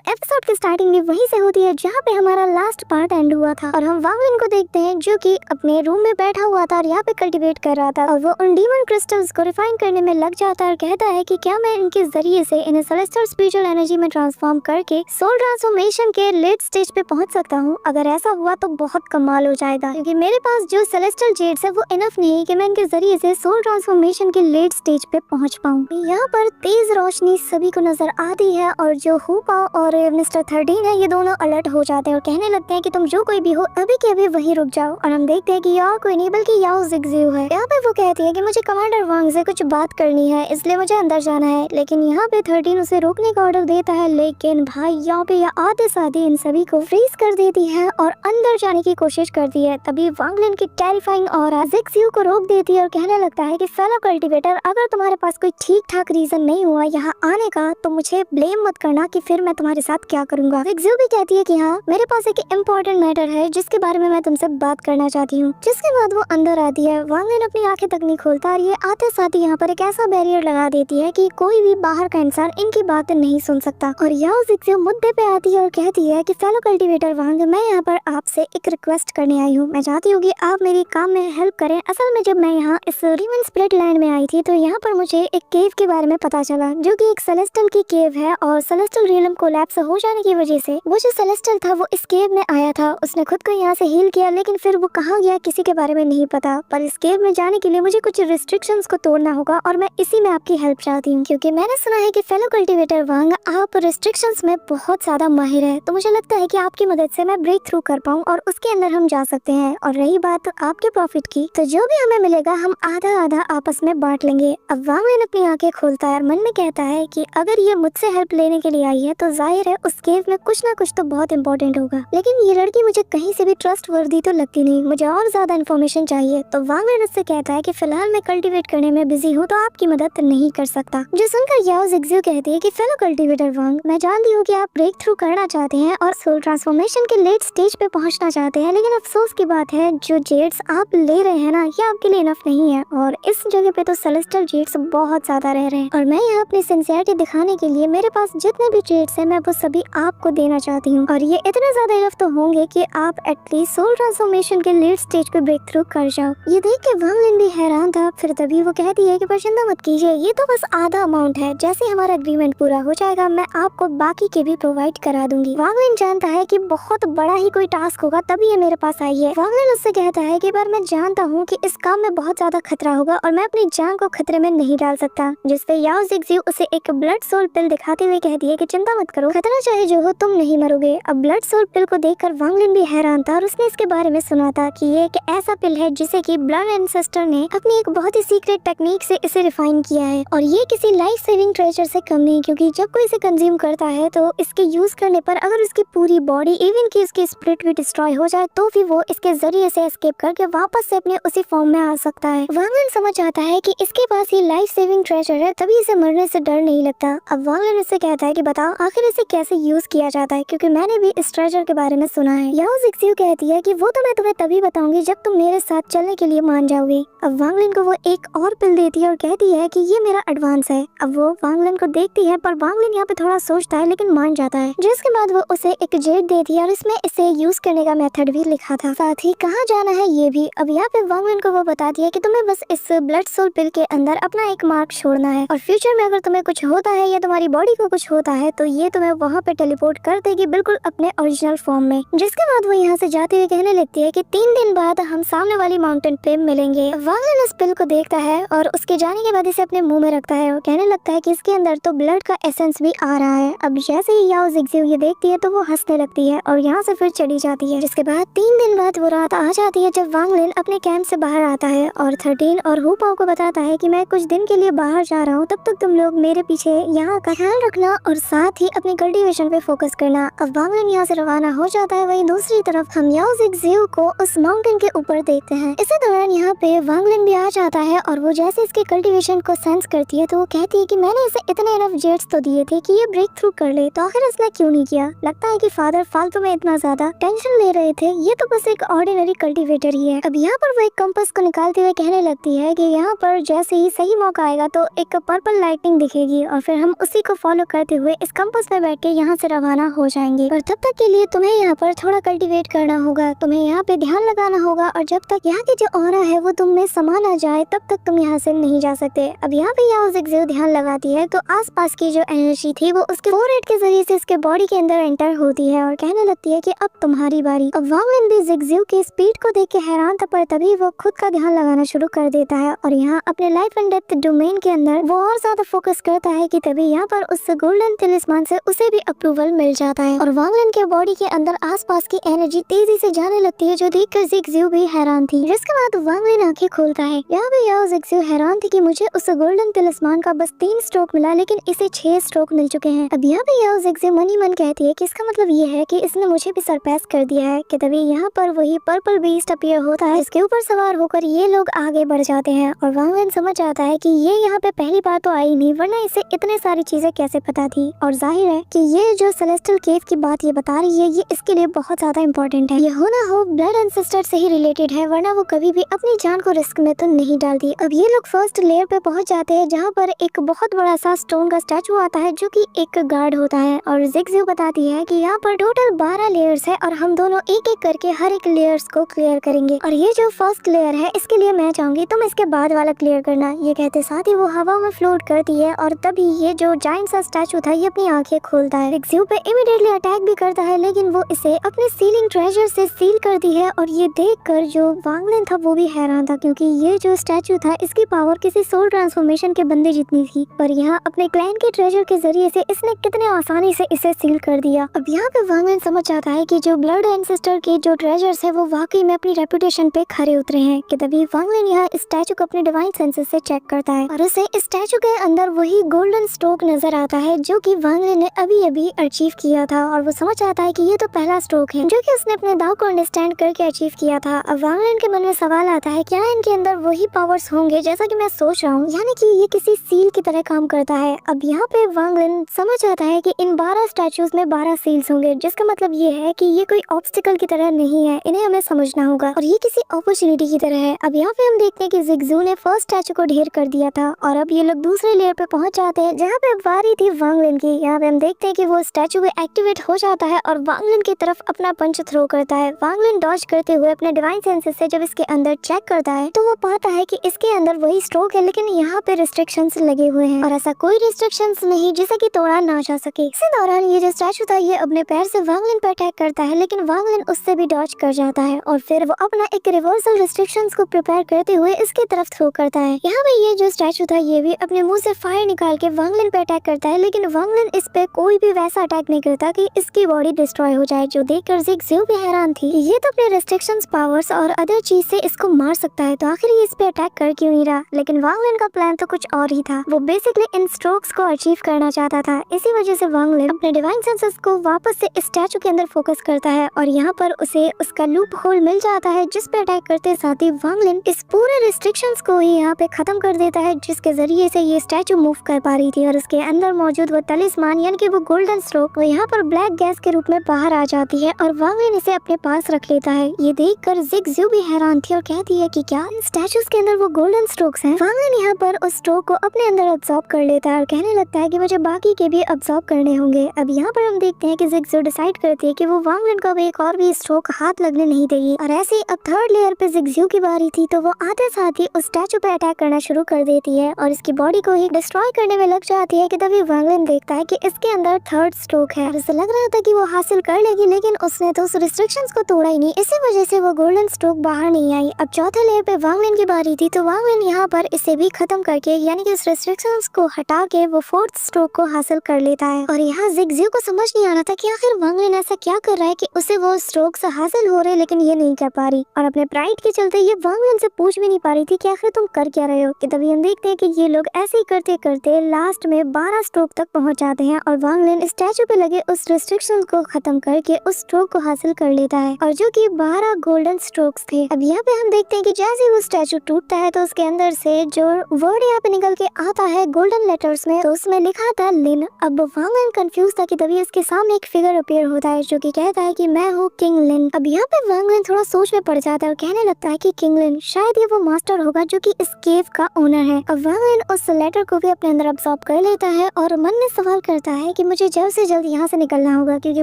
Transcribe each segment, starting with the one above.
Episode की starting भी वहीं से होती है जहाँ पे हमारा लास्ट पार्ट एंड हुआ था और हम वांगलिन को देखते हैं जो कि अपने रूम में बैठा हुआ था और यहाँ पे कल्टीवेट कर रहा था और वो उन डीमन क्रिस्टल्स को रिफाइन करने में लग जाता है और कहता है कि क्या मैं इनके जरिए से इन्हें सेलेस्टियल स्पिरिचुअल एनर्जी में ट्रांसफॉर्म करके सोल ट्रांसफॉर्मेशन के लेट स्टेज पे पहुंच सकता हूँ। अगर ऐसा हुआ तो बहुत कमाल हो जाएगा क्योंकि मेरे पास जो सेलेस्टियल जेड्स है वो इनफ नहीं है कि मैं इनके जरिए से सोल ट्रांसफॉर्मेशन के लेट स्टेज पे पहुंच पाऊँ। यहाँ पर तेज रोशनी सभी को नजर आती है और जो हुपा और मिस्टर 13 है ये दोनों अलर्ट हो जाते हैं और कहने लगते हैं कि तुम जो कोई भी हो अभी के अभी वहीं रुक जाओ। और हम देखते हैं कि याओ कोई नहीं बल्कि याओ जिगजियो है। यहाँ पे वो कहती है कि मुझे कमांडर वांग से कुछ बात करनी है इसलिए मुझे अंदर जाना है, लेकिन यहाँ पे 13 उसे रोकने का ऑर्डर देता है। लेकिन भाई यहाँ पे यह आते साथ ही इन सभी को फ्रीज कर देती है और अंदर जाने की कोशिश करती है। तभी वांगलिन की टेरिफाइंग और जिगजियो को रोक देती है और कहने लगता है कि फेलो कल्टीवेटर अगर तुम्हारे पास कोई ठीक ठाक रीजन नहीं हुआ यहाँ आने का तो मुझे ब्लेम मत करना कि फिर मैं तुम्हारे साथ क्या करूंगा। जिगजियो भी कहती है कि हाँ मेरे पास एक इम्पोर्टेंट मैटर है जिसके बारे में मैं तुमसे बात करना चाहती हूँ। जिसके बाद वो अंदर आती है। वांगलिन अपनी आंखें तक नहीं खोलता और ये आते साथ ही यहाँ पर एक ऐसा बैरियर लगा देती है कि कोई भी बाहर का इंसान इनकी बातें नहीं सुन सकता। और याओ जिगजियो मुद्दे पे आती है और कहती है कि फेलो कल्टीवेटर वांग मैं यहाँ पर आपसे एक रिक्वेस्ट करने आई हूँ। मैं चाहती हूँ कि आप मेरी काम में हेल्प करें। असल में जब मैं यहाँ इस डीमन स्प्लिट लैंड में आई थी तो यहाँ पर मुझे एक केव के बारे में पता चला जो कि एक सेलेस्टियल की केव है और सेलेस्टियल रियलम कोलैप्स हो जाने की वजह से वो जो सेलेस्टियल था वो इस केव में आया था। उसने खुद को यहाँ से हील किया लेकिन फिर वो कहाँ गया किसी के बारे में नहीं पता। पर इस केव में जाने के लिए मुझे कुछ रिस्ट्रिक्शंस को तोड़ना होगा और मैं इसी में आपकी हेल्प चाहती हूँ क्योंकि मैंने सुना है कि फेलो कल्टीवेटर वांग आप रिस्ट्रिक्शंस में बहुत ज्यादा माहिर है। तो मुझे लगता है कि आपकी मदद से मैं ब्रेक थ्रू कर पाऊँ और उसके अंदर हम जा सकते हैं। और रही बात आपके प्रॉफिट की तो जो भी हमें मिलेगा हम आधा आधा आपस में बांट लेंगे। अब वांगलिन अपनी आंखें खोलता है और मन में कहता है कि अगर ये मुझसे हेल्प लेने के लिए आई है तो जाहिर है उस केव में कुछ ना कुछ तो बहुत इंपॉर्टेंट होगा। लेकिन ये लड़की मुझे कहीं से भी ट्रस्ट वर्दी तो लगती नहीं, मुझे और ज्यादा इन्फॉर्मेशन चाहिए। तो वांगलिन उससे कहता है कि फिलहाल मैं कल्टीवेट करने में बिजी हूँ तो आपकी मदद नहीं कर सकता। जो सुनकर याओ जिगजियो कहती है कि फेलो कल्टीवेटर वांग मैं जानती हूँ कि आप ब्रेक थ्रू करना चाहते हैं और सोल ट्रांसफॉर्मेशन के लेट स्टेज पे पहुँचना चाहते हैं, लेकिन अफसोस की बात है जो जेड्स आप ले रहे हैं ना ये आपके लिए इनफ नहीं है और इस जगह पे तो सेलेस्टियल जेड्स बहुत ज्यादा रह रहे हैं और मैं यहाँ अपनी सिंसियरिटी दिखाने के लिए मेरे पास जितने भी जेड्स हैं मैं वो सभी आपको देना चाहती हूँ और ये इतने ज्यादा इनफ तो होंगे कि आप एटलीस्ट सोल ट्रांसफॉर्मेशन के लेट स्टेज पे ब्रेक थ्रू कर जाओ। ये देख के वांगलिन भी हैरान था। फिर तभी वो कहती है कि पर चिंता मत कीजिए ये तो बस आधा अमाउंट है, जैसे हमारा एग्रीमेंट पूरा हो जाएगा मैं आपको बाकी के भी प्रोवाइड करा दूंगी। वांगलिन जानता है कि बहुत बड़ा ही कोई टास्क होगा तभी ये मेरे पास आई है। वांगलिन उससे कहता है कि पर मैं जानता हूँ कि इस काम में बहुत ज्यादा खतरा होगा और मैं अपनी जान को खतरे में नहीं डाल सकता। जिसपे याओ जिगजियो उसे एक ब्लड सोल पिल दिखाते हुए कहती है कि चिंता मत करो, खतरा चाहे जो हो तुम नहीं मरोगे। अब ब्लड सोल पिल को देखकर वांगलिन भी हैरान था और उसने इसके बारे में सुना था कि ये एक ऐसा पिल है जिसे कि ब्लड एंसेस्टर ने अपनी एक बहुत ही सीक्रेट टेक्निक से इसे रिफाइन किया है और ये किसी लाइफ सेविंग ट्रेजर से कम नहीं, क्योंकि जब कोई इसे कंज्यूम करता है तो इसके यूज करने पर अगर उसकी पूरी बॉडी इवन की उसकी स्पिरिट भी डिस्ट्रॉय हो जाए तो भी वो इसके जरिए से एस्केप करके वापस से अपने उसी फॉर्म में आ सकता है। वांगलिन समझ आता है कि इसके पास ये लाइफ सेविंग ट्रेजर है तभी इसे मरने से डर नहीं लगता। अब वांगलिन इससे कहता है कि बताओ आखिर इसे कैसे यूज किया जाता है क्योंकि मैंने भी इस ट्रेजर के बारे में सुना है। याओ जिगजियो कहती है कि वो तो मैं तुम्हें तभी बताऊंगी जब तुम मेरे साथ चलने के लिए मान जाओगे। अब वांगलिन को वो एक और पिल देती है और कहती है कि ये मेरा एडवांस है। अब वो वांगलिन को देखती है पर वांगलिन यहाँ पे थोड़ा सोचता है लेकिन मान जाता है, जिसके बाद वो उसे एक जेड देती है और इसमें इसे यूज करने का मेथड भी लिखा था, साथ ही कहाँ जाना है ये भी। अब यहाँ पे वांगलिन को वो बताती है कि तुम्हें बस इस ब्लड सोल पिल के अंदर अपना एक मार्क छोड़ना है और फ्यूचर में अगर तुम्हें कुछ होता है या तुम्हारी बॉडी को कुछ होता है तो ये तुम्हें वहाँ पे टेलीपोर्ट कर देगी बिल्कुल अपने ओरिजिनल फॉर्म में। जिसके बाद वो यहाँ से जाते हुए कहने लगती है कि 3 दिन बाद हम सामने वाली माउंटेन पे मिलेंगे। वांगलिन उस पिल को देखता है और उसके जाने के बाद इसे अपने मुंह में रखता है और कहने लगता है कि इसके अंदर तो ब्लड का एसेंस भी आ रहा है। अब जैसे ही याओ जिगजियो ये देखती है तो वो हंसने लगती है और यहाँ से फिर चली जाती है। जिसके बाद 3 दिन बाद वो रात आ जाती है जब वांगलिन अपने कैंप से बाहर आता है और 13 और हुपाओ को बताता है कि मैं कुछ दिन के लिए बाहर जा रहा हूँ, तब तक तुम लोग मेरे पीछे यहाँ का ख्याल रखना और साथ ही अपनी कल्टीवेशन पे फोकस करना। अब वांगलिन यहाँ से रवाना हो जाता है। वहीं दूसरी तरफ हम याओ जिगजियो को उस माउंटेन के ऊपर देखते हैं। इसी दौरान यहाँ पे वांगलिन भी आ जाता है और वो जैसे इसके कल्टीवेशन को सेंस करती है तो वो कहती है कि मैंने इसे इतने इनफ जेट्स तो दिए थे कि ये ब्रेक थ्रू कर ले, तो आखिर इसने क्यों नहीं किया। लगता है कि फादर फालतू में इतना ज्यादा टेंशन ले रहे थे, ये तो बस एक ऑर्डिनरी कल्टीवेटर ही है। अब यहाँ पर वो एक कंपास को निकालते हुए कहने लगती है कि यहाँ पर जैसे ही सही मौका आएगा तो एक पर्पल लाइटिंग दिखेगी और फिर हम उसी को फॉलो करते हुए इस कंपास में बैठ के यहाँ से रवाना हो जाएंगे। और तब तक के लिए तुम्हें यहाँ पर थोड़ा कल्टीवेट करना होगा, तुम्हें यहाँ पे ध्यान लगाना होगा, और जब तक यहाँ की जो ऑरा है वो तुम में समा ना जाए तब तक तुम यहाँ से नहीं जा सकते। अब यहाँ पे याओ ज़िगज़ू ध्यान लगाती है तो आसपास की जो एनर्जी थी वो उसके फोरहेड के जरिए से उसके बॉडी के अंदर एंटर होती है और कहने लगती है कि अब तुम्हारी बारी। अब वांग लिन भी ज़िगज़ू की स्पीड को देख के हैरान था, पर तभी वो खुद का ध्यान लगाना शुरू कर देता है और यहाँ अपने लाइफ एंड डेथ डोमेन के अंदर वो और ज्यादा फोकस करता है कि तभी यहाँ पर उस गोल्डन तिलिस्मान से उसे भी अप्रूवल मिल जाता है। और वांग लिन के बॉडी के अंदर आसपास की एनर्जी तेजी से जाने लगती है, जो देखकर ज़िगज़ू भी हैरान थी। जिसके बाद वांग लिन आंखें खोलता है। यहाँ भी याओ ज़िगज़ू हैरान थी कि मुझे उस गोल्डन तिलिस्मान का बस 3 स्ट्रोक मिला, लेकिन इसे 6 स्ट्रोक मिल चुके हैं। अब यहाँ भी याओ ज़िगज़ू मन ही मन कहती है कि इसका मतलब ये है कि इसने मुझे भी सरपास कर दिया है। कि तभी यहाँ पर वही पर्पल बीस्ट अपीयर होता है, इसके ऊपर सवार होकर ये लोग आगे बढ़ जाते हैं। और वांग लिन समझ जाता है कि ये यहाँ पे पहली बार तो आई नहीं, वरना इसे इतने सारी चीजें कैसे पता थी। और जाहिर है कि ये जो सेलेस्टियल केव की बात ये बता रही है, ये इसके लिए बहुत ज्यादा इंपॉर्टेंट है। ये हो ना हो ब्लड एंसेस्टर से ही रिलेटेड है, वरना वो कभी भी अपनी जान को रिस्क में तो नहीं डालती। अब ये लोग फर्स्ट लेयर पे पहुंच जाते हैं, जहाँ पर एक बहुत बड़ा सा स्टोन का स्टैचू आता है जो कि एक गार्ड होता है। और ज़िगज़ू बताती है कि यहाँ पर टोटल 12 लेयर्स है और हम दोनों एक एक करके हर एक लेयर्स को क्लियर करेंगे। और ये जो फर्स्ट लेयर है इसके लिए मैं चाहूंगी तुम इसके बाद वाला क्लियर करना। ये कहते साथ ही वो हवा में फ्लोट करती है और तभी ये जो जायंट सा स्टैचू था ये अपनी आंखें खोलता है। ज़िगज़ू पे इमीडिएटली अटैक भी करता है, लेकिन वो इसे अपने सीलिंग ट्रेजर से सील करती है। और ये देखकर जो वांग लिन था वो भी हैरान था, क्योंकि ये जो स्टैचू था इसकी पावर किसी सोल ट्रांसफॉर्मेशन के बंदे जितनी थी, पर यहाँ अपने क्लैन के ट्रेजर के जरिए से इसने कितने आसानी से इसे सील कर दिया। अब यहाँ पे वांग लिन समझ जाता है कि जो ब्लड एंसेस्टर के जो ट्रेजर्स है वो वाकई में अपनी रेपुटेशन पे खरे उतरे हैं। कि तभी वांग लिन यहाँ स्टैचू को अपने डिवाइन सेंसेस से चेक करता है और उसे स्टैचू के अंदर वही गोल्डन स्ट्रोक नजर आता है जो कि वांग लिन ने अभी अभी अचीव किया था। और वो समझ आता है कि ये तो पहला स्ट्रोक है जो कि उसने अपने दाव को अंडरस्टैंड करके अचीव किया था। अब वांग लिन के मन में सवाल आता है, क्या इनके अंदर वही पावर्स होंगे जैसा कि मैं सोच रहा हूँ, यानी कि ये किसी सील की तरह काम करता है। अब यहाँ पे वांग लिन समझ आता है कि इन 12 स्टैचूज में 12 सील्स होंगे, जिसका मतलब ये है कि ये कोई ऑब्स्टिकल की तरह नहीं है, इन्हें हमें समझना होगा और ये किसी अपॉर्चुनिटी की तरह है। अब यहाँ पे हम देखते हैं कि ज़िगज़ू ने फर्स्ट स्टैचू को ढेर कर दिया था और अब ये लोग दूसरे लेयर पे पहुंच जाते हैं जहाँ पे बारी थी वांग लिन की। यहाँ पे हम देखते हैं कि वो स्टैचू भी एक्टिवेट हो जाता है और वांग लिन की तरफ अपना पंच थ्रो करता है। वांग लिन डॉज करते हुए अपने डिवाइन सेंसेस से जब इसके अंदर चेक करता है तो वो पाता है कि इसके अंदर वही स्ट्रोक है, लेकिन यहाँ पे रिस्ट्रिक्शंस लगे हुए हैं और ऐसा कोई रिस्ट्रिक्शंस नहीं जिसे कि तोड़ा ना जा सके। इसी दौरान ये जो स्टैचू था ये अपने पैर से वांग लिन पर अटैक करता है, लेकिन वांग लिन उससे भी डॉज कर जाता है और फिर वो अपना एक रिवर्सल रिस्ट्रिक्शंस को प्रिपेयर करते हुए इसकी तरफ थ्रो करता है। यहाँ पे ये जो स्टैचू था ये भी अपने मुंह से फायर निकाल के वांग लिन पे अटैक करता है, लेकिन वांग लिन इस पे कोई भी वैसा अटैक नहीं करता कि इसकी बॉडी डिस्ट्रॉय हो जाए, जो देखकर ज़िगज़ू भी हैरान थी। ये तो अपने रिस्ट्रिक्शंस पावर्स और अदर चीज से इसको मार सकता है, तो आखिर ये इस पे अटैक कर क्यों नहीं रहा। लेकिन वांग लिन का प्लान तो कुछ और ही था, वो बेसिकली इन स्ट्रोक्स को अचीव करना चाहता था। इसी वजह से वांग लिन अपने डिवाइन सेंसेस को वापस से इस स्टैचू के अंदर फोकस करता है और यहाँ पर उसे उसका लूप होल मिल जाता है, जिस पे अटैक करते साथ ही वांग लिन इस पूरे रिस्ट्रिक्शंस को ही यहाँ पे खत्म कर देता है, जिसके जरिए से ये स्टैचू मूव कर पा रही थी और उसके अंदर मौजूद वो तलिस्मान यानी कि वो गोल्डन स्ट्रोक वो यहाँ पर ब्लैक गैस के रूप में बाहर आ जाती है और वांग लिन इसे अपने पास रख लेता है। ये देखकर ज़िगज़ू भी हैरान थी और कहती है कि क्या इन स्टैचूज के अंदर वो गोल्डन स्ट्रोक्स हैं। वांग लिन यहाँ पर उस स्ट्रोक को अपने अंदर अब्सॉर्ब कर लेता है और कहने लगता है कि मुझे बाकी के भी अब्सॉर्ब करने होंगे। अब यहाँ पर हम देखते हैं कि ज़िगज़ू डिसाइड करती है कि वो वांग लिन को एक और भी स्ट्रोक हाथ लगने नहीं देगी और ऐसे ही अब थर्ड लेयर पे ज़िगज़ू की बारी थी, तो वो आते साथ ही उस स्टैचू पे अटैक करना शुरू कर देती है और इसकी बॉडी को ही डिस्ट्रॉय करने में लग जाती है। कि तभी वांग लिन देखता है कि इसके अंदर थर्ड स्ट्रोक है और उसे लग रहा था कि वो हासिल कर लेगी, लेकिन उसने तो उस रिस्ट्रिक्शंस को तोड़ा ही नहीं, इसी वजह से वो गोल्डन स्ट्रोक बाहर नहीं आई। अब चौथे लेयर पे वांग लिन की बारी थी, तो वांग लिन यहाँ पर इसे भी खत्म करके यानी कि उस रिस्ट्रिक्शंस को हटा के वो फोर्थ स्ट्रोक को हासिल कर लेता है। और यहाँ ज़िगज़ू को समझ नहीं आ रहा था कि आखिर वांग लिन ऐसा क्या कर रहा है कि उसे वो स्ट्रोक्स हासिल हो रहे लेकिन ये नहीं कर पा रही, और अपने प्राइड के चलते ये वांग लिन से पूछ भी नहीं पा रही थी कि आखिर तुम कर क्या रहे हो। कि तभी हम देखते हैं कि ये लोग ऐसे ही करते करते लास्ट में 12 स्ट्रोक तक पहुंच जाते हैं और वांग लिन स्टैचू पे लगे उस रिस्ट्रिक्शन को खत्म करके उस स्ट्रोक को हासिल कर लेता है और जो कि 12 गोल्डन स्ट्रोक्स थे। अब यहाँ पे हम देखते हैं कि जैसे वो स्टैचू टूटता है तो उसके अंदर से जो वर्ड यहाँ पे निकल के आता है गोल्डन लेटर्स में, तो उसमें लिखा था लिन। अब वांग लिन कंफ्यूज था कि तभी उसके सामने एक फिगर अपीयर होता है जो कि कहता है कि मैं हूँ किंग लिन। अब यहाँ पे वांग लिन थोड़ा सोच में पड़ जाता है और कहने लगता है कि किंग लिन शायद ये वो मास्टर होगा जो कि इस केव का ओनर है। अब वांग लिन उस लेटर को भी अपने अंदर अब्सॉर्ब कर लेता है और मन में सवाल करता है है कि मुझे जल्द से जल्द यहाँ से निकलना होगा क्योंकि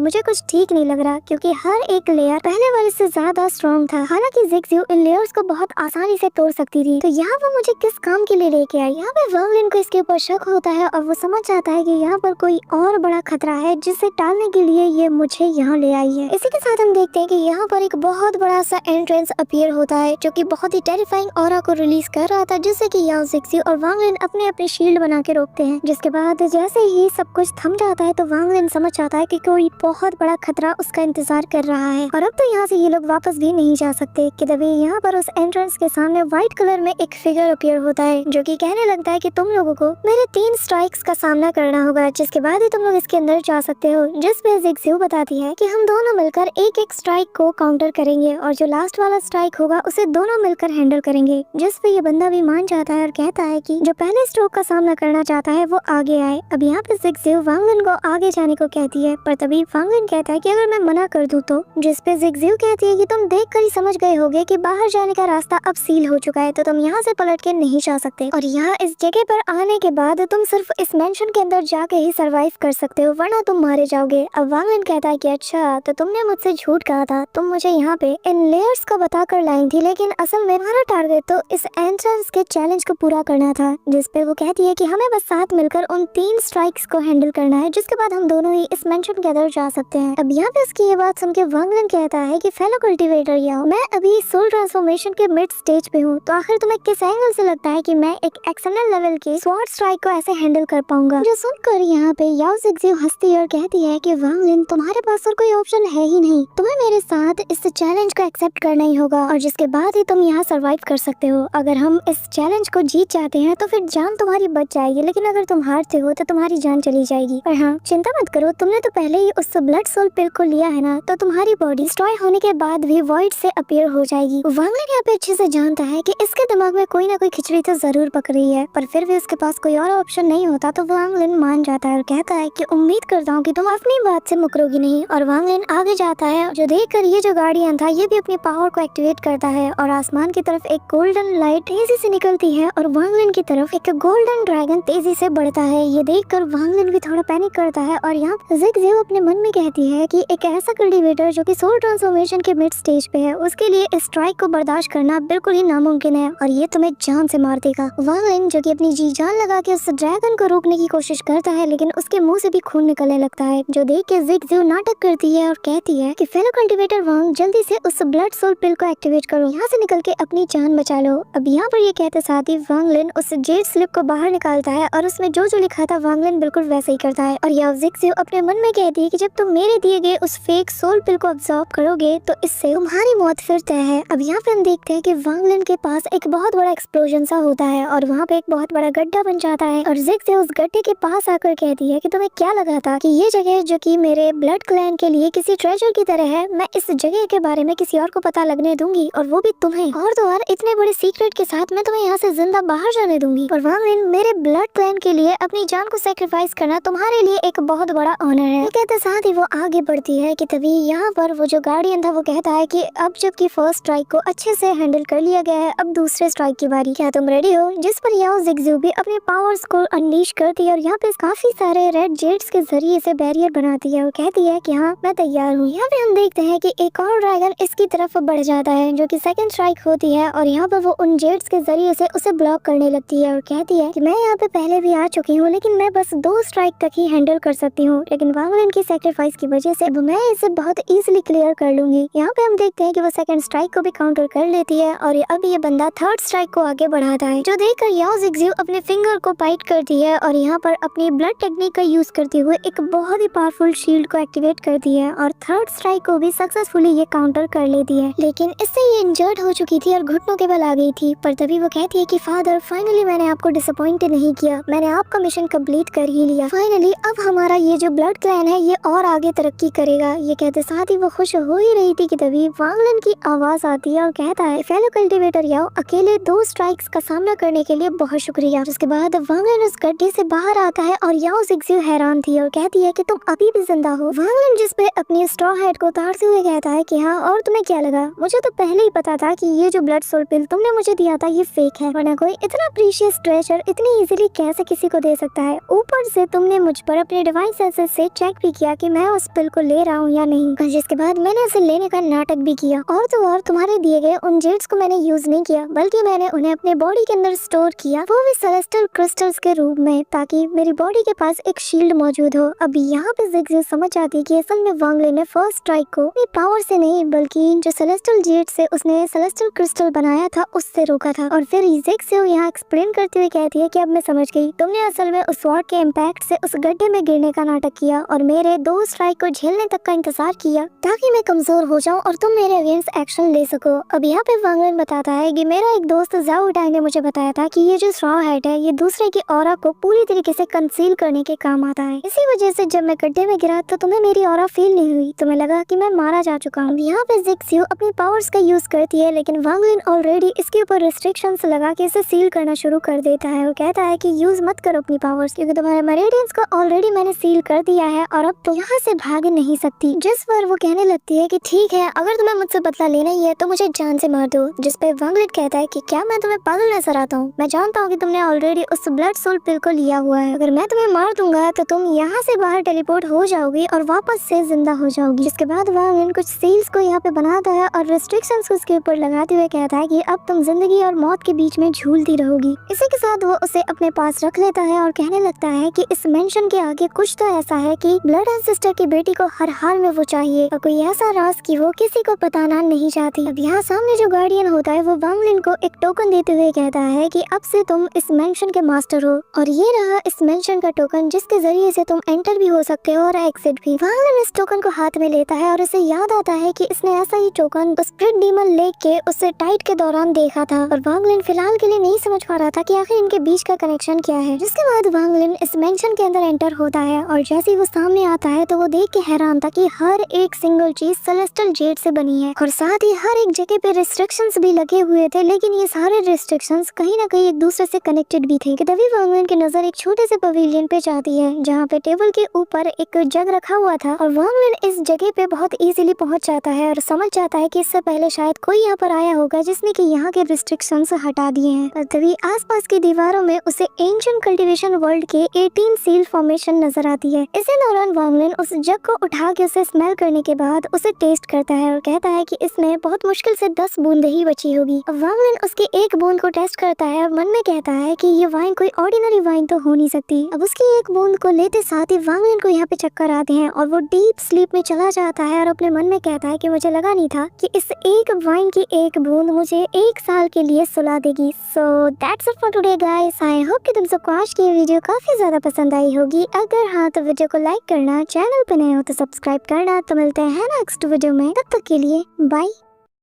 मुझे कुछ ठीक नहीं लग रहा, क्योंकि हर एक लेयर पहले वाले से ज्यादा स्ट्रॉन्ग था। हालांकि ज़िगज़ू इन लेयर्स को बहुत आसानी से तोड़ सकती थी, तो यहाँ वो मुझे किस काम के लिए लेके आई। यहाँ पे वांगलिन को इसके ऊपर शक होता है और वो समझ जाता है कि यहाँ पर कोई और बड़ा खतरा है जिसे टालने के लिए ये मुझे यहाँ ले आई है। इसी के साथ हम देखते हैं कि यहाँ पर एक बहुत बड़ा सा एंट्रेंस अपीयर होता है जो कि बहुत ही टेरिफाइंग ऑरा को रिलीज कर रहा था, जिससे कि याओ ज़िगज़ू और वांगलिन अपने अपने शील्ड बना के रोकते हैं। जिसके बाद जैसे ही सब कुछ थम जाता है तो वांगलिन समझ जाता है कि कोई बहुत बड़ा खतरा उसका इंतजार कर रहा है और अब तो यहाँ से ये लोग वापस भी नहीं जा सकते। कि तभी यहाँ पर उस एंट्रेंस के सामने व्हाइट कलर में एक फिगर अपीयर होता है जो कि कहने लगता है कि तुम लोगों को मेरे 3 स्ट्राइक्स का सामना करना होगा, जिसके बाद ही तुम लोग इसके अंदर जा सकते हो। जिस पे ज़िगज़ू बताती है कि हम दोनों मिलकर एक एक स्ट्राइक को काउंटर करेंगे और जो लास्ट वाला स्ट्राइक होगा उसे दोनों मिलकर हैंडल करेंगे। जिस पे ये बंदा भी मान जाता है और कहता है कि जो पहले स्ट्रोक का सामना करना चाहता है वो आगे आए। अब यहाँ पे ज़िगज़ू वांगलिन को आगे जाने को कहती है, पर तभी वांगलिन कहता है कि अगर मैं मना कर दूं तो। जिस पे ज़िगज़ू कहती है कि तुम देखकर ही समझ गए होगे कि बाहर जाने का रास्ता अब सील हो चुका है, तो तुम यहाँ से पलट के नहीं जा सकते और यहाँ इस जगह पर आने के बाद तुम सिर्फ इस मेंशन के अंदर जाके ही सरवाइव कर सकते हो, वरना तुम मारे जाओगे। अब वांगलिन कहता है कि अच्छा तो तुमने मुझसे झूठ कहा था, तुम मुझे यहाँ पे इन लेयर्स का बताकर लाई थी, लेकिन असल में हमारा टारगेट तो इस एंट्रेंस के चैलेंज को पूरा करना था। जिस पे वो कहती है कि हमें बस साथ मिलकर उन 3 स्ट्राइक्स को हैंडल करना है, जिसके बाद हम दोनों ही इस मेंशन के अंदर जा सकते हैं। अब यहाँ पे उसकी ये बात सुन के वांगलिन कहता है कि फेलो कल्टीवेटर याओ, मैं अभी सोल ट्रांसफॉर्मेशन के मिड स्टेज पे हूँ, तो आखिर तुम्हें किस एंगल से लगता है कि मैं एक एक्सटर्नल लेवल के स्वॉर्ड स्ट्राइक को ऐसे हैंडल कर पाऊंगा। जो सुनकर यहाँ पे याओ ज़िगज़ू हंसती और कहती है कि वांगलिन तुम्हारे पास और कोई ऑप्शन है ही नहीं, तुम्हें मेरे साथ इस चैलेंज को एक्सेप्ट करना ही होगा और जिसके बाद ही तुम यहाँ सर्वाइव कर सकते हो। अगर हम इस चैलेंज को जीत जाते हैं तो फिर जान तुम्हारी बच जाएगी, लेकिन अगर तुम हारते हो तो तुम्हारी जान चली जाएगी। पर हाँ चिंता मत करो, तुमने तो पहले ही उस ब्लड सोल पिल को लिया है ना, तो तुम्हारी बॉडी डिस्ट्रॉय होने के बाद भी वॉइड से अपीयर हो जाएगी। वांगलिन यहाँ पे अच्छे से जानता है कि इसके दिमाग में कोई ना कोई खिचड़ी तो जरूर पक रही है, पर फिर भी उसके पास कोई और ऑप्शन नहीं होता, तो वांगलिन मान जाता है और कहता है कि उम्मीद करता हूँ कि तुम अपनी बात से मुकरोगी नहीं। और वांगलिन आगे जाता है, जो देखकर ये जो गार्डियन था ये भी अपनी पावर को एक्टिवेट करता है और आसमान की तरफ एक गोल्डन लाइट तेजी से निकलती है और वांगलिन की तरफ एक गोल्डन ड्रैगन तेजी से बढ़ता है। ये देखकर वांगलिन भी थोड़ा पैनिक करता है और यहाँ ज़िगज़ू अपने मन में कहती है कि एक ऐसा कल्टीवेटर जो कि सोल ट्रांसफॉर्मेशन के मिड स्टेज पे है, उसके लिए इस स्ट्राइक को बर्दाश्त करना बिल्कुल ही नामुमकिन है और ये तुम्हें जान से मार देगा। वांगलिन जो कि अपनी जी जान लगा के उस ड्रैगन को रोकने की कोशिश करता है, लेकिन उसके मुंह से भी खून निकलने लगता है, जो देख के ज़िगज़ू नाटक करती है और कहती है कि फेलो कल्टीवेटर वांग जल्दी से उस ब्लड सोल पिल को एक्टिवेट करो, यहाँ से निकल के अपनी जान बचा लो। अब यहाँ पर ये कहते साथ ही वांगलिन उस जेड स्लिप को बाहर निकालता है और उसमें जो जो लिखा था वांगलिन बिल्कुल वैसे ही करता है और याओ ज़िगज़ू अपने मन में कहती है कि जब तुम मेरे दिए गए उस फेक सोल पिल को अब्सॉर्ब करोगे तो इससे तुम्हारी मौत फिर तय है। अब यहाँ पे हम देखते हैं कि वांगलिन के पास एक बहुत बड़ा एक्सप्लोजन सा होता है और वहाँ पे एक बहुत बड़ा गड्ढा बन जाता है और ज़िगज़ू उस गड्ढे के पास आकर कहती है कि तुम्हें क्या लगा था कि ये जगह जो कि मेरे ब्लड क्लैन के लिए किसी ट्रेजर की तरह है, मैं इस जगह के बारे में किसी और को पता लगने दूंगी और वो भी तुम्हें, और तो और इतने बड़े सीक्रेट के साथ मैं तुम्हें यहाँ से जिंदा बाहर जाने दूंगी। और वांगलिन मेरे ब्लड क्लैन के लिए अपनी जान को सैक्रिफाइस करना तुम्हारे लिए एक बहुत बड़ा ऑनर है। कहते साथ ही वो आगे बढ़ती है कि तभी यहाँ पर वो जो गार्डियन था वो कहता है कि अब जबकि फर्स्ट स्ट्राइक को अच्छे से हैंडल कर लिया गया है, अब दूसरे स्ट्राइक की बारी, क्या तुम रेडी हो? जिस पर याओ ज़िगज़ू भी अपने पावर्स को अनलीश करती है और यहाँ पे काफी सारे रेड जेट्स के जरिए से बैरियर बनाती है और कहती है कि हाँ मैं तैयार हूँ। यहाँ पे हम देखते हैं कि एक और ड्रैगन इसकी तरफ बढ़ जाता है जो कि सेकंड स्ट्राइक होती है और यहाँ पर वो उन जेट्स के जरिए से उसे ब्लॉक करने लगती है और कहती है कि मैं यहाँ पे पहले भी आ चुकी हूँ, लेकिन मैं बस 2 स्ट्राइक तक ही हैंडल कर सकती हूँ, लेकिन वांगलिन की सैक्रिफाइस की वजह से अब मैं इसे बहुत इजीली क्लियर कर लूंगी। यहाँ पे हम देखते हैं कि वो सेकंड स्ट्राइक को भी काउंटर कर लेती है और अब ये बंदा थर्ड स्ट्राइक को आगे बढ़ाता है, जो देखकर याओ ज़िगज़ू अपने फिंगर को बाइट करती है और यहाँ पर अपनी ब्लड टेक्निक का यूज करते हुए एक बहुत ही पावरफुल शील्ड को एक्टिवेट करती है और थर्ड स्ट्राइक को भी सक्सेसफुली ये काउंटर कर लेती है। लेकिन इससे ये इंजर्ड हो चुकी थी और घुटनों के बल आ गई थी, पर तभी वो कहती है कि फादर फाइनली मैंने आपको डिसअपॉइंट नहीं किया, मैंने आपका मिशन कंप्लीट कर ही लिया, फाइनली अब हमारा ये जो ब्लड क्लैन है ये और आगे तरक्की करेगा। ये कहते साथ ही वो खुश हो ही रही थी कि तभी वांगलिन की आवाज आती है और कहता है फेलो कल्टीवेटर याओ अकेले 2 स्ट्राइक्स का सामना करने के लिए बहुत शुक्रिया। उसके बाद वांगलिन उस गड्ढे से बाहर आता है और याओ ज़िगज़ू हैरान थी और कहती है कि तुम अभी भी जिंदा हो। वांगलिन जिस पे अपनी स्ट्रॉ हेड को उतारते हुए कहता है कि हाँ और तुम्हें क्या लगा, मुझे तो पहले ही पता था कि ये जो ब्लड सोल पिल तुमने मुझे दिया था ये फेक है, वरना कोई इतना प्रीशियस ट्रेजर इतनी इजीली कैसे किसी को दे सकता है, ऊपर से तुमने मुझ पर अपने डिवाइन सेंसेस से चेक भी किया कि मैं उस पिल को ले रहा हूँ या नहीं, जिसके बाद मैंने उसे लेने का नाटक भी किया। और तो और तुम्हारे दिए गए उन जेड्स को मैंने यूज नहीं किया, बल्कि मैंने उन्हें अपने बॉडी के अंदर स्टोर किया, वो भी सेलेस्टियल क्रिस्टल्स के रूप में, ताकि मेरी बॉडी के पास एक शील्ड मौजूद हो। अब यहाँ पे ज़िक्ज़ियो समझ जाती है कि असल में वांग लिन ने फर्स्ट स्ट्राइक को अपनी पावर से नहीं, बल्कि जो सेलेस्टियल जेड से उसने सेलेस्टियल क्रिस्टल बनाया था उससे रोका था। और फिर ज़िक्ज़ियो यहाँ एक्सप्लेन करते हुए कहती है कि अब मैं समझ गई, तुमने असल में उस स्वॉर्ड के इम्पैक्ट से उस गड्ढे में गिरने का नाटक किया और मेरे 2 स्ट्राइक को झेलने तक का इंतजार किया, ताकि मैं कमजोर हो जाऊं और तुम मेरे अगेंस्ट एक्शन ले सको। अब यहाँ पे वांग लिन बताता है कि मेरा एक दोस्त ज़ाओ डाई ने मुझे बताया था कि ये जो स्ट्रॉ हैट है ये दूसरे की ऑरा को पूरी तरीके से कंसील करने के काम आता है। इसी वजह से जब मैं गड्ढे में गिरा तो तुम्हें मेरी ऑरा फील नहीं हुई, तुम्हें लगा कि मैं मारा जा चुका हूँ। यहाँ पे ज़िक्ज़ियो अपनी पावर्स का यूज करती है, लेकिन वांग लिन ऑलरेडी इसके ऊपर रिस्ट्रिक्शंस लगा के इसे सील करना शुरू कर देता है। वो कहता है कि यूज मत करो अपनी पावर्स, क्योंकि तुम्हारे मेरिडियंस को ऑलरेडी मैंने सील कर दिया है और अब तो यहाँ से भाग नहीं सकती। जिस पर वो कहने लगती है कि ठीक है, अगर तुम्हें मुझसे बदला लेना ही है तो मुझे जान से मार दो। जिस पे वांग लिन कहता है कि क्या मैं तुम्हें पागल नजर आता हूँ? मैं जानता हूँ कि तुमने ऑलरेडी उस ब्लड सोल पिल को लिया हुआ है, अगर मैं तुम्हें मार दूंगा तो तुम यहाँ से बाहर टेलीपोर्ट हो जाओगी और वापस से जिंदा हो जाओगी। जिसके बाद वांग लिन कुछ सील्स को यहाँ पे बनाता है और रिस्ट्रिक्शंस को उसके ऊपर लगाते हुए कहता है कि अब तुम जिंदगी और मौत के बीच में झूलती रहोगी। इसी के साथ वो उसे अपने पास रख लेता है और कहने लगता है कि इस मेंशन के आगे कुछ तो ऐसा है कि ब्लड एंड सिस्टर की बेटी को हर हाल में वो चाहिए और कोई ऐसा राज कि वो किसी को बताना नहीं चाहती। अब यहाँ सामने जो गार्डियन होता है वो वांग लिन को एक टोकन देते हुए कहता है कि अब से तुम इस मेंशन के मास्टर हो और ये रहा इस मेंशन का टोकन, जिसके जरिए से तुम एंटर भी हो सकते हो और एग्जिट भी। वांग लिन इस टोकन को हाथ में लेता है और उसे याद आता है कि इसने ऐसा ही टोकन उस स्प्रिट डीमन लेक के उससे टाइट के दौरान देखा था और वांग लिन फिलहाल के लिए नहीं समझ पा रहा था कि आखिर इनके बीच का कनेक्शन क्या है। जिसके बाद वांग लिन इस मेंशन के अंदर एंटर होता है और जैसे ही वो सामने आता है तो वो देख के हैरान था कि हर एक सिंगल चीज सेलेस्टियल जेड से बनी है और साथ ही हर एक जगह पे रिस्ट्रिक्शंस भी लगे हुए थे, लेकिन ये सारे रिस्ट्रिक्शंस कहीं ना कहीं एक दूसरे से कनेक्टेड भी थे। कि तभी वांग लिन की नजर एक छोटे से पवेलियन पे जाती है जहाँ पे टेबल के ऊपर एक जग रखा हुआ था और वांग लिन इस जगह पे बहुत इजीली पहुंच जाता है और समझ जाता है कि इससे पहले शायद कोई यहाँ पर आया होगा जिसने कि यहाँ के रिस्ट्रिक्शंस हटा दिए हैं। और तभी आसपास की दीवारों में उसे एंशिएंट कल्टीवेशन वर्ल्ड के 18 सील फॉर्मेशन नजर आती है। इसी दौरान वांग लिन उस जग को उठा के उसे स्मेल करने के बाद उसे टेस्ट करता है और कहता है कि इसमें बहुत मुश्किल से 10 बूंद ही बची होगी। अब वांग लिन उसकी एक बूंद को टेस्ट करता है और मन में कहता है कि ये वाइन कोई ऑर्डिनरी वाइन तो हो नहीं सकती। अब उसकी एक बूंद को लेते साथ ही वांग लिन को यहाँ पे चक्कर आते हैं और वो डीप स्लीप में चला जाता है और अपने मन में कहता है कि मुझे लगा नहीं था कि इस एक वाइन की एक बूंद मुझे 1 साल के लिए सुला देगी। So that's it for today guys. I hope कि तुम सबको आज की वीडियो काफी ज्यादा पसंद आई होगी। अगर हाँ तो वीडियो को लाइक करना, चैनल पे नए हो तो सब्सक्राइब करना। तो मिलते हैं नेक्स्ट वीडियो में, तब तक के लिए बाय।